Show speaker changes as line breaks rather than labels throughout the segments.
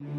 My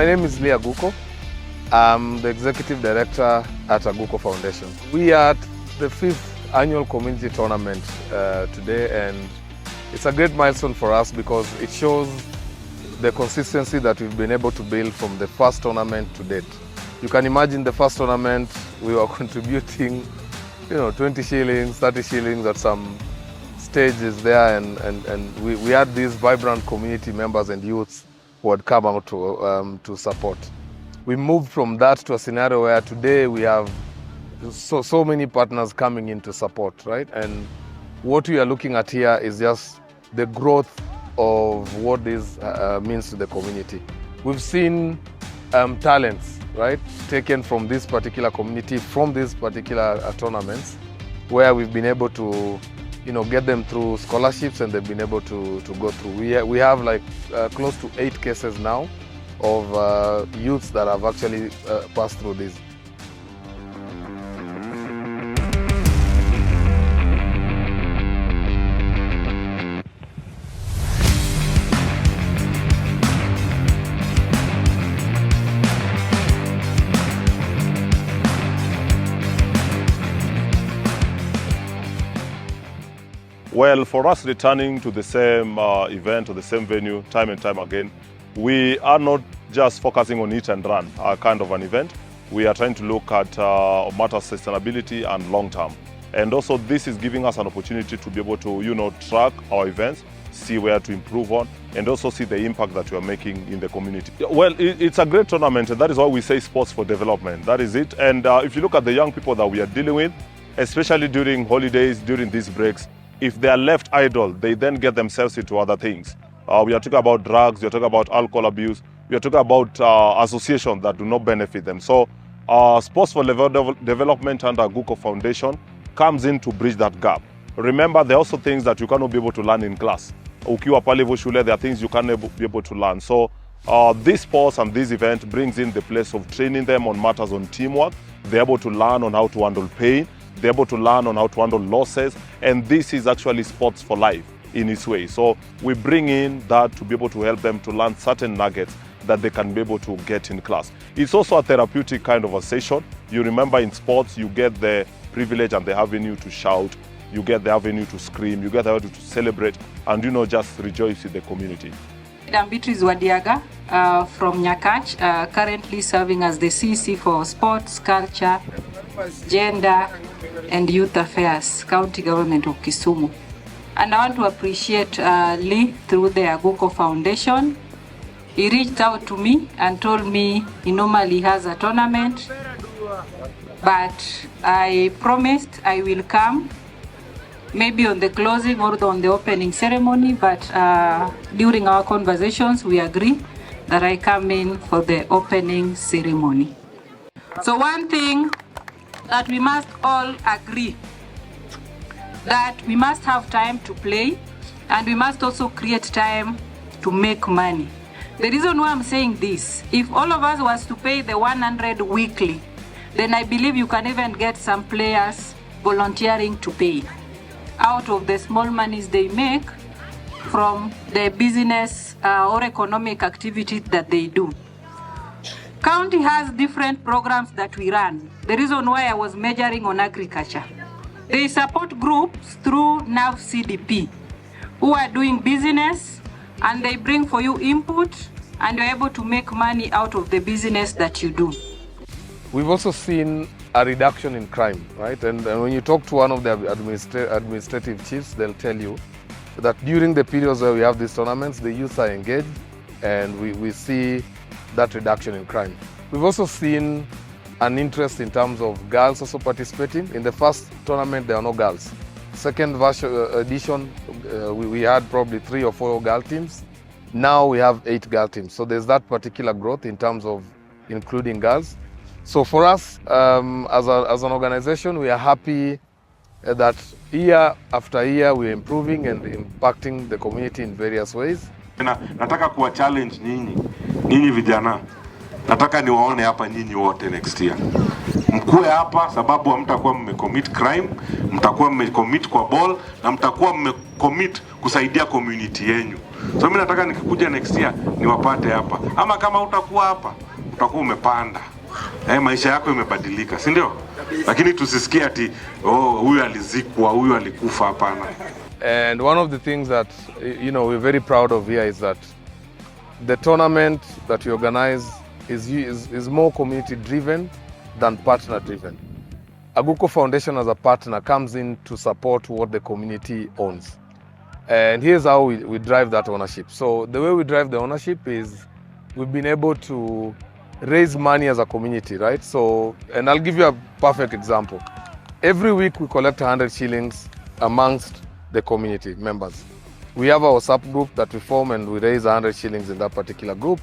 name is Aguko. I'm the Executive Director at Aguko Foundation. We are at the 5th Annual Community Tournament today, and it's a great milestone for us because it shows the consistency that we've been able to build from the first tournament to date. You can imagine the first tournament, we were contributing 20 shillings, 30 shillings at some stages there, and we had these vibrant community members and youths who had come out to support. We moved from that to a scenario where today we have so many partners coming in to support, right? And what we are looking at here is just the growth of what this means to the community. We've seen talents, right, taken from this particular community, from these particular tournaments, where we've been able to get them through scholarships, and they've been able to go through. We have like close to 8 cases now of youths that have actually passed through this.
Well, for us returning to the same event or the same venue time and time again, we are not just focusing on hit and run kind of an event. We are trying to look at matters of sustainability and long term. And also this is giving us an opportunity to be able to track our events, see where to improve on, and also see the impact that we are making in the community. Well, it's a great tournament, and that is why we say sports for development. That is it. And if you look at the young people that we are dealing with, especially during holidays, during these breaks, if they are left idle, they then get themselves into other things. We are talking about drugs, we are talking about alcohol abuse, we are talking about associations that do not benefit them. So Sports for Development and Aguko Foundation comes in to bridge that gap. Remember, there are also things that you cannot be able to learn in class. Ukiwa pale shule, there are things you cannot be able to learn. So this sports and this event brings in the place of training them on matters on teamwork. They're able to learn on how to handle pain. They're able to learn on how to handle losses, and this is actually sports for life in its way. So we bring in that to be able to help them to learn certain nuggets that they can be able to get in class. It's also a therapeutic kind of a session. You remember in sports, you get the privilege and the avenue to shout, you get the avenue to scream, you get the avenue to celebrate, and just rejoice with the community.
I'm Beatrice Wadiaga from Nyakach, currently serving as the CC for Sports, Culture, Gender and Youth Affairs, County Government of Kisumu. And I want to appreciate Lee through the Aguko Foundation. He reached out to me and told me he normally has a tournament, but I promised I will come, maybe on the closing or on the opening ceremony, but during our conversations we agree that I come in for the opening ceremony. So one thing that we must all agree, that we must have time to play, and we must also create time to make money. The reason why I'm saying this, if all of us was to pay the 100 weekly, then I believe you can even get some players volunteering to pay out of the small monies they make from the business or economic activity that they do. County has different programs that we run. The reason why I was majoring on agriculture. They support groups through NAV CDP who are doing business, and they bring for you input, and you're able to make money out of the business that you do.
We've also seen a reduction in crime, right? And when you talk to one of the administrative chiefs, they'll tell you that during the periods where we have these tournaments, the youth are engaged, and we see that reduction in crime. We've also seen an interest in terms of girls also participating. In the first tournament, there are no girls. second edition, we had probably 3 or 4 girl teams. Now we have 8 girl teams. So there's that particular growth in terms of including girls. So for us, as an organization, we are happy that year after year we're improving and impacting the community in various ways.
Nataka kuwa challenge nyinyi vijana. Nataka niwaone hapa nyinyi wote next year. Mkuwe hapa sababu hamtakuwa mmecommit crime, mtakuwa mmecommit kwa ball na mtakuwa mmecommit kusaidia community yenu. So mimi nataka nikikuja next year niwapate hapa. Ama kama utakuwa hapa, utakuwa umepanda. Maisha yako imebadilika, si ndio? Lakini tusisikie ati huyu alizikwa, huyu alikufa, hapana.
And one of the things that we're very proud of here is that the tournament that we organize is more community driven than partner driven. Aguko Foundation as a partner comes in to support what the community owns. And here's how we drive that ownership. So the way we drive the ownership is we've been able to raise money as a community, right? So, and I'll give you a perfect example. Every week we collect 100 shillings amongst the community members. We have our WhatsApp group that we form and we raise 100 shillings in that particular group.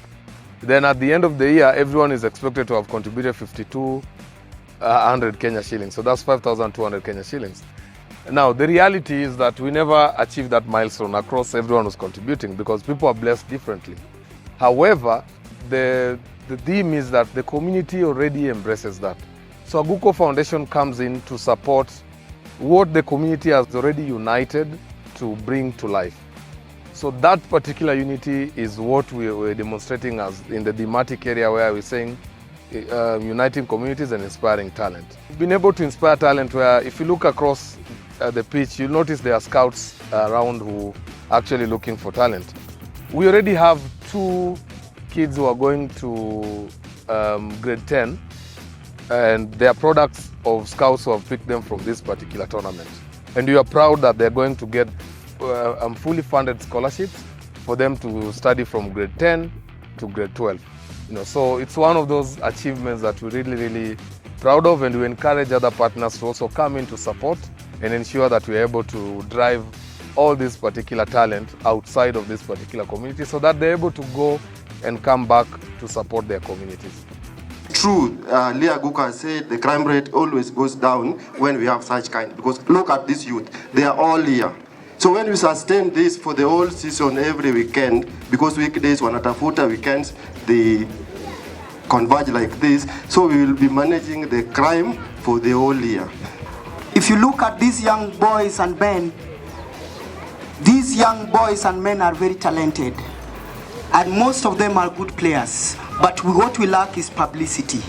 Then at the end of the year, everyone is expected to have contributed 5,200 Kenya shillings. So that's 5,200 Kenya shillings. Now, the reality is that we never achieved that milestone across everyone who's contributing because people are blessed differently. However, the theme is that the community already embraces that. So Aguko Foundation comes in to support what the community has already united to bring to life. So that particular unity is what we're demonstrating as in the thematic area where we're saying uniting communities and inspiring talent. We've been able to inspire talent where if you look across the pitch, you'll notice there are scouts around who are actually looking for talent. We already have 2 kids who are going to grade 10 and they are products of scouts who have picked them from this particular tournament. And we are proud that they're going to get fully funded scholarships for them to study from grade 10 to grade 12. So it's one of those achievements that we're really, really proud of, and we encourage other partners to also come in to support and ensure that we're able to drive all this particular talent outside of this particular community so that they're able to go and come back to support their communities.
True, Leah Aguko has said the crime rate always goes down when we have such kind, because look at this youth, they are all here. So when we sustain this for the whole season every weekend, because weekdays wanatafuta, weekends they converge like this, so we will be managing the crime for the whole year.
If you look at these young boys and men, these young boys and men are very talented. And most of them are good players. But what we lack is publicity.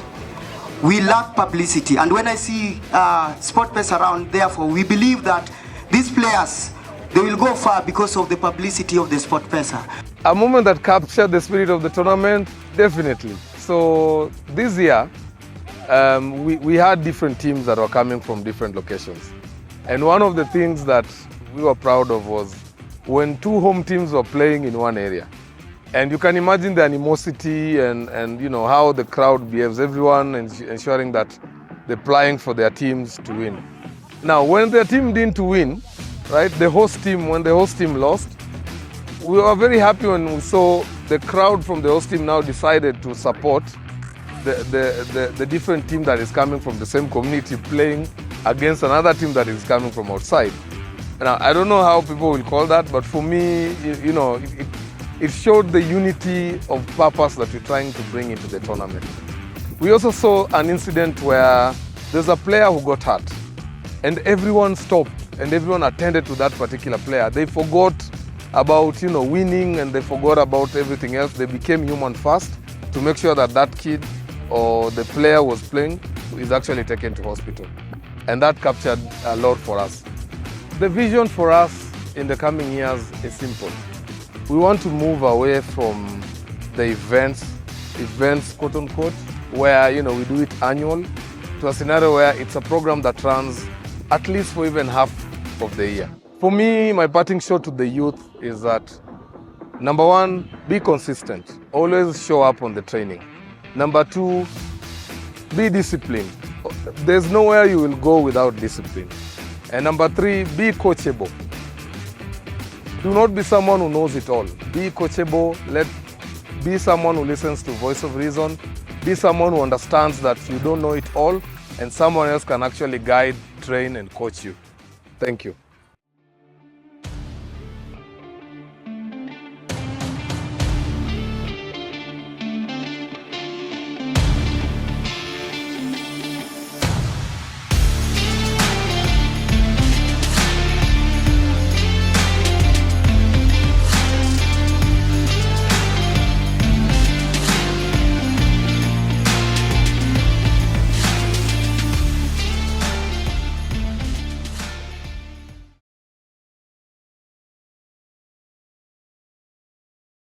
We lack publicity. And when I see SportsPesa around, therefore, we believe that these players, they will go far because of the publicity of the SportsPesa.
A moment that captured the spirit of the tournament, definitely. So this year, we had different teams that were coming from different locations. And one of the things that we were proud of was when 2 home teams were playing in one area. And you can imagine the animosity and how the crowd behaves, everyone ensuring that they're playing for their teams to win. Now, when their team didn't win, right, when the host team lost, we were very happy when we saw the crowd from the host team now decided to support the different team that is coming from the same community playing against another team that is coming from outside. Now, I don't know how people will call that, but for me, it showed the unity of purpose that we're trying to bring into the tournament. We also saw an incident where there's a player who got hurt and everyone stopped and everyone attended to that particular player. They forgot about winning and they forgot about everything else. They became human first to make sure that that kid or the player was playing is actually taken to hospital. And that captured a lot for us. The vision for us in the coming years is simple. We want to move away from the events quote unquote, where we do it annual, to a scenario where it's a program that runs at least for even half of the year. For me, my parting shot to the youth is that, number 1, be consistent. Always show up on the training. Number 2, be disciplined. There's nowhere you will go without discipline. And number 3, be coachable. Do not be someone who knows it all. Be coachable. Be someone who listens to voice of reason. Be someone who understands that you don't know it all and someone else can actually guide, train, and coach you. Thank you.